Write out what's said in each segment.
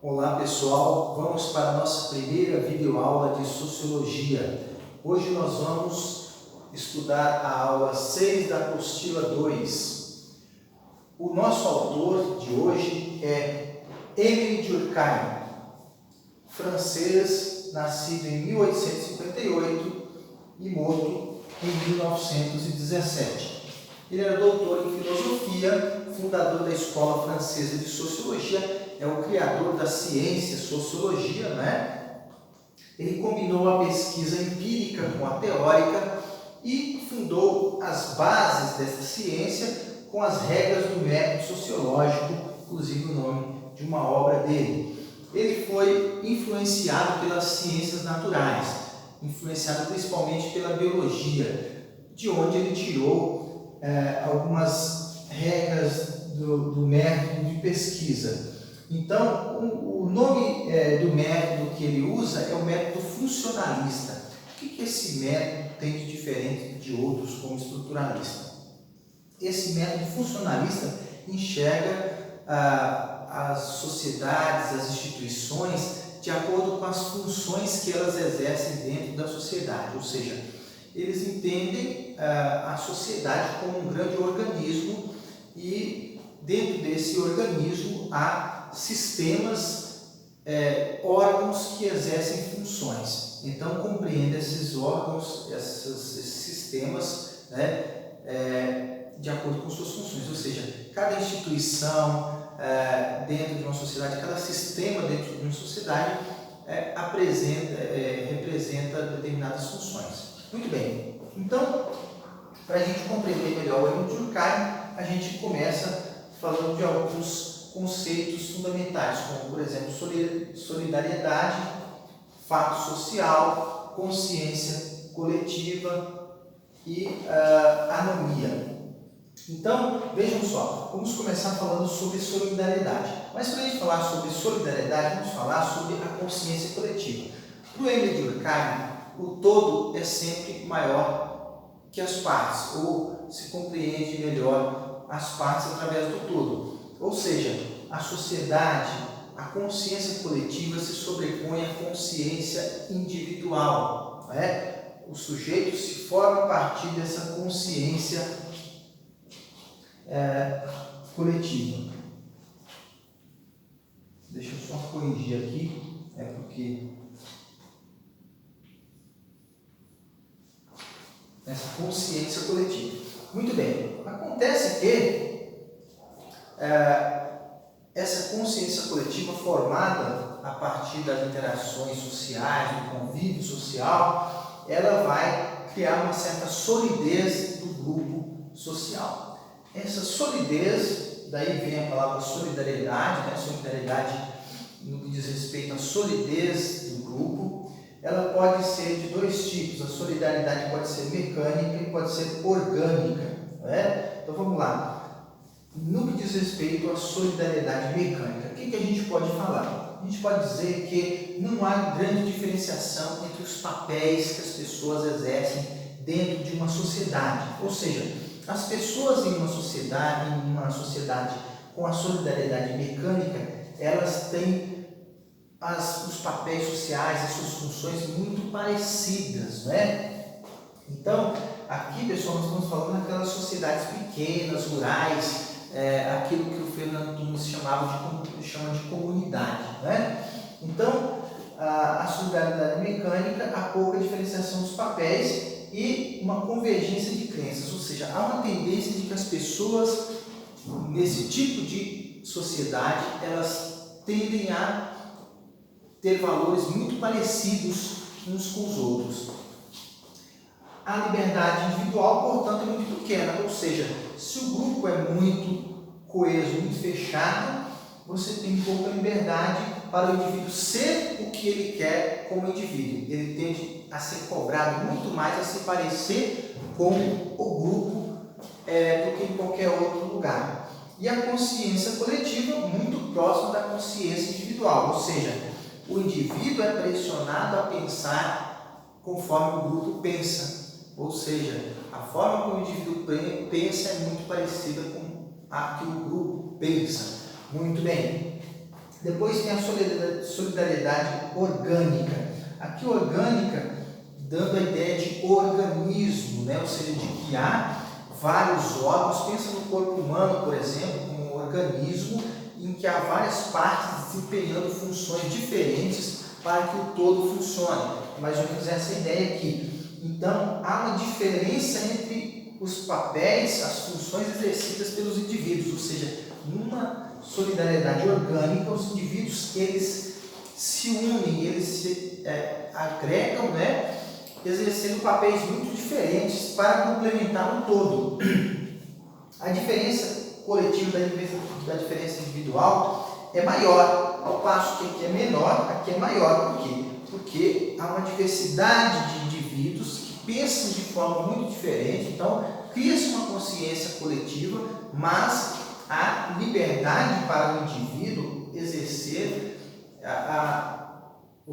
Olá pessoal, vamos para a nossa primeira videoaula de Sociologia. Hoje nós vamos estudar a aula 6 da apostila 2. O nosso autor de hoje é Émile Durkheim, francês, nascido em 1858 e morto em 1917. Ele era doutor em filosofia, fundador da Escola Francesa de Sociologia, é o criador da ciência sociologia, né? Ele combinou a pesquisa empírica com a teórica e fundou as bases dessa ciência com as regras do método sociológico, inclusive o nome de uma obra dele. Ele foi influenciado pelas ciências naturais, influenciado principalmente pela biologia, de onde ele tirou algumas regras do método de pesquisa. Então, o nome do método que ele usa é o método funcionalista. O que esse método tem de diferente de outros como estruturalista? Esse método funcionalista enxerga as sociedades, as instituições, de acordo com as funções que elas exercem dentro da sociedade, ou seja, eles entendem a sociedade como um grande organismo e dentro desse organismo há sistemas, órgãos que exercem funções. Então compreende esses órgãos, esses sistemas, né, de acordo com suas funções, ou seja, cada instituição dentro de uma sociedade, cada sistema dentro de uma sociedade representa determinadas funções. Muito bem, então, para a gente compreender melhor o Émile Durkheim, a gente começa falando de alguns conceitos fundamentais, como, por exemplo, solidariedade, fato social, consciência coletiva e anomia. Então, vejam só, vamos começar falando sobre solidariedade. Mas para a gente falar sobre solidariedade, vamos falar sobre a consciência coletiva. Para o Émile Durkheim, o todo é sempre maior que as partes, ou se compreende melhor as partes através do todo. Ou seja, a sociedade, a consciência coletiva se sobrepõe à consciência individual. O sujeito se forma a partir dessa consciência coletiva. Deixa eu só corrigir aqui, porque essa consciência coletiva. Muito bem, acontece que essa consciência coletiva formada a partir das interações sociais, do convívio social, ela vai criar uma certa solidez do grupo social. Essa solidez, daí vem a palavra solidariedade, né? Solidariedade no que diz respeito à solidez do grupo, ela pode ser de dois tipos. A solidariedade pode ser mecânica e pode ser orgânica. Então vamos lá. No que diz respeito à solidariedade mecânica, o que a gente pode falar? A gente pode dizer que não há grande diferenciação entre os papéis que as pessoas exercem dentro de uma sociedade. Ou seja, as pessoas em uma sociedade com a solidariedade mecânica, elas têm os papéis sociais, as suas funções muito parecidas, Então, aqui, pessoal, nós estamos falando daquelas sociedades pequenas, rurais, aquilo que o Fernando Tunis chama de comunidade, Então, a solidariedade mecânica, há pouca diferenciação dos papéis e uma convergência de crenças, ou seja, há uma tendência de que as pessoas, nesse tipo de sociedade, elas tendem a ter valores muito parecidos uns com os outros. A liberdade individual, portanto, é muito pequena, ou seja, se o grupo é muito coeso, muito fechado, você tem pouca liberdade para o indivíduo ser o que ele quer como indivíduo. Ele tende a ser cobrado muito mais, a se parecer com o grupo do que em qualquer outro lugar. E a consciência coletiva muito próxima da consciência individual, ou seja, o indivíduo é pressionado a pensar conforme o grupo pensa. Ou seja, a forma como o indivíduo pensa é muito parecida com a que o grupo pensa. Muito bem. Depois tem a solidariedade orgânica. Aqui orgânica, dando a ideia de organismo, né? Ou seja, de que há vários órgãos. Pensa no corpo humano, por exemplo, como um organismo em que há várias partes desempenhando funções diferentes para que o todo funcione. Mais ou menos essa ideia aqui. Então, há uma diferença entre os papéis, as funções exercidas pelos indivíduos, ou seja, numa solidariedade orgânica, os indivíduos eles se unem, eles se agregam, né, exercendo papéis muito diferentes para complementar o todo. A diferença coletiva da diferença individual é maior, ao passo que aqui é menor, aqui é maior. Por quê? Porque há uma diversidade de indivíduos que pensam de forma muito diferente, então cria-se uma consciência coletiva, mas há liberdade para o indivíduo exercer a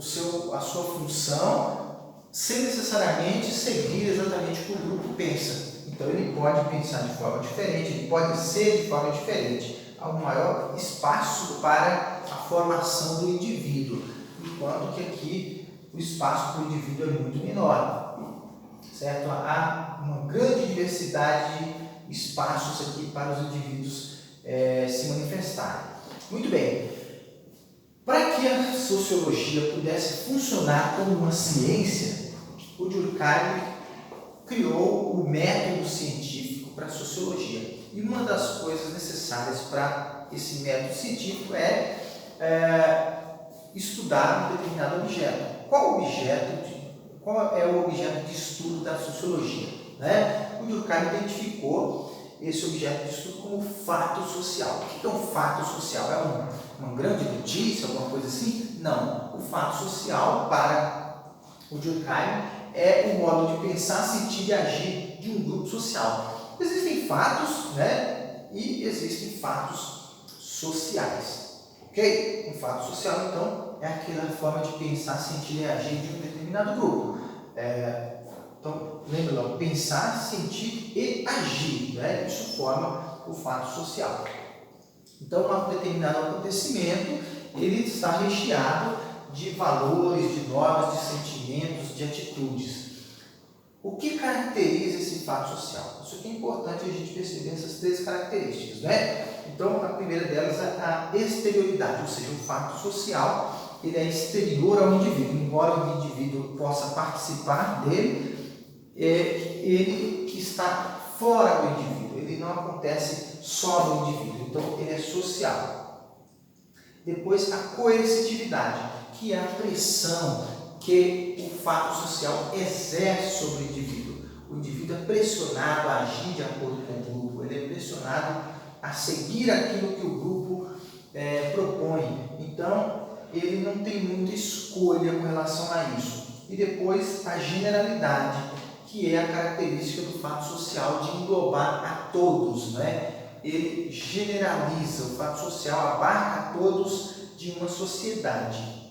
sua função sem necessariamente seguir exatamente o que o grupo pensa. Então ele pode pensar de forma diferente, ele pode ser de forma diferente. Há um maior espaço para a formação do indivíduo, enquanto que aqui o espaço para o indivíduo é muito menor. Certo? Há uma grande diversidade de espaços aqui para os indivíduos se manifestarem. Muito bem. Para que a sociologia pudesse funcionar como uma ciência, o Durkheim criou o método científico para a sociologia. E uma das coisas necessárias para esse método científico é estudar um determinado objeto. Qual é o objeto de estudo da sociologia? Né? O Durkheim identificou esse objeto de estudo como fato social. O que é um fato social? É uma grande notícia, alguma coisa assim? Não. O fato social, para o Durkheim, é o modo de pensar, sentir e agir de um grupo social. Existem fatos, né? E existem fatos sociais. Ok? Um fato social, então, é aquela forma de pensar, sentir e agir de um determinado grupo. Então, lembra lá, pensar, sentir e agir, né? Isso forma o fato social. Então, um determinado acontecimento, ele está recheado de valores, de normas, de sentimentos, de atitudes. O que caracteriza esse fato social? Isso aqui é importante a gente perceber essas três características, né? Então, a primeira delas é a exterioridade, ou seja, o fato social, ele é exterior ao indivíduo. Embora o indivíduo possa participar dele, ele está fora do indivíduo, ele não acontece só no indivíduo, então ele é social. Depois, a coercitividade, que é a pressão que o fato social exerce sobre o indivíduo. O indivíduo é pressionado a agir de acordo com o grupo, ele é pressionado a seguir aquilo que o grupo propõe. Então, ele não tem muita escolha com relação a isso. E depois, a generalidade, que é a característica do fato social de englobar a todos, né? Ele generaliza, o fato social abarca a todos de uma sociedade.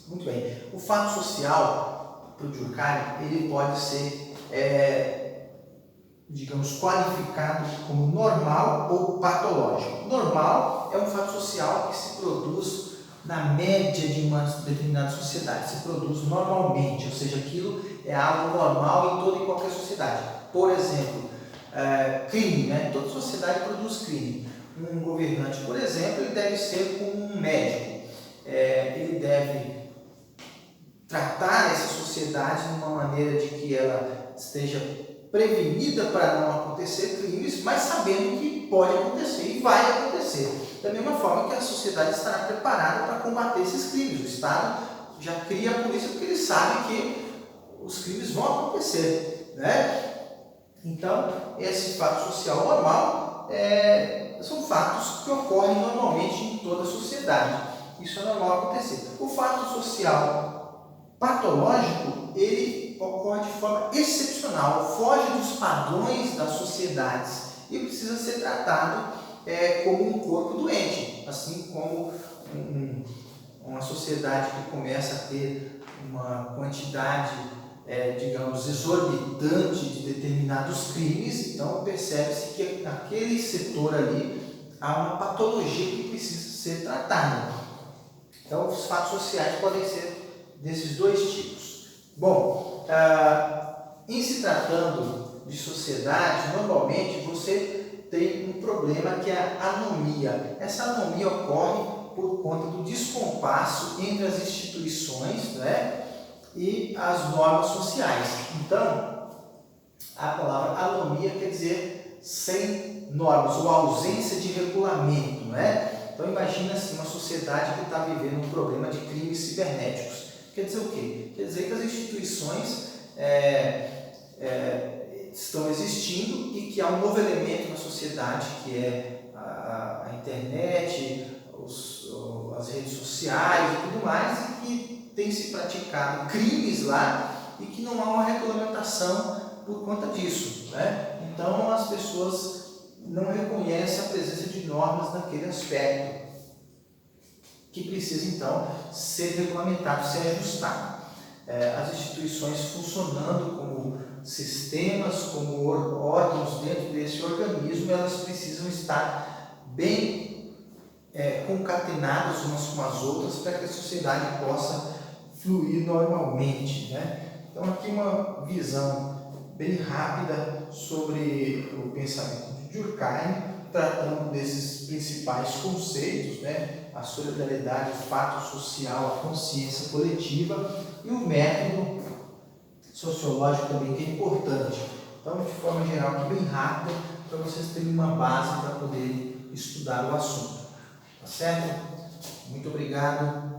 Muito bem. O fato social, para o Durkheim, ele pode ser, digamos, qualificado como normal ou patológico. Normal é um fato social que se produz na média de uma determinada sociedade, se produz normalmente, ou seja, aquilo é algo normal em toda e qualquer sociedade. Por exemplo, crime, né? Toda sociedade produz crime. Um governante, por exemplo, ele deve ser como um médico. Ele deve tratar essa sociedade de uma maneira de que ela esteja prevenida para não acontecer crimes, mas sabendo que pode acontecer e vai acontecer. Da mesma forma que a sociedade estará preparada para combater esses crimes. O Estado já cria a polícia porque ele sabe que os crimes vão acontecer, né? Então, esse fato social normal são fatos que ocorrem normalmente em toda a sociedade. Isso é normal acontecer. O fato social patológico, ele ocorre de forma excepcional, foge dos padrões das sociedades e precisa ser tratado como um corpo doente, assim como uma sociedade que começa a ter uma quantidade, digamos, exorbitante de determinados crimes, então percebe-se que naquele setor ali há uma patologia que precisa ser tratada. Então, os fatos sociais podem ser desses dois tipos. Bom, em se tratando de sociedade, normalmente você tem um problema que é a anomia. Essa anomia ocorre por conta do descompasso entre as instituições, né, e as normas sociais. Então, a palavra anomia quer dizer sem normas ou ausência de regulamento, né? Então, imagina assim, uma sociedade que está vivendo um problema de crimes cibernéticos. Quer dizer o quê? Quer dizer que as instituições estão existindo e que há um novo elemento na sociedade, que é a internet, as redes sociais e tudo mais, e que tem se praticado crimes lá e que não há uma regulamentação por conta disso, né? Então as pessoas não reconhecem a presença de normas naquele aspecto, que precisa então ser regulamentado, ser ajustado. As instituições funcionando como sistemas, como órgãos dentro desse organismo, elas precisam estar bem concatenadas umas com as outras para que a sociedade possa fluir normalmente, né? Então aqui uma visão bem rápida sobre o pensamento de Durkheim, tratando desses principais conceitos, né? A solidariedade, o fato social, a consciência coletiva e o método sociológico também, que é importante. Então, de forma geral, aqui bem rápida, para vocês terem uma base para poder estudar o assunto. Tá certo? Muito obrigado.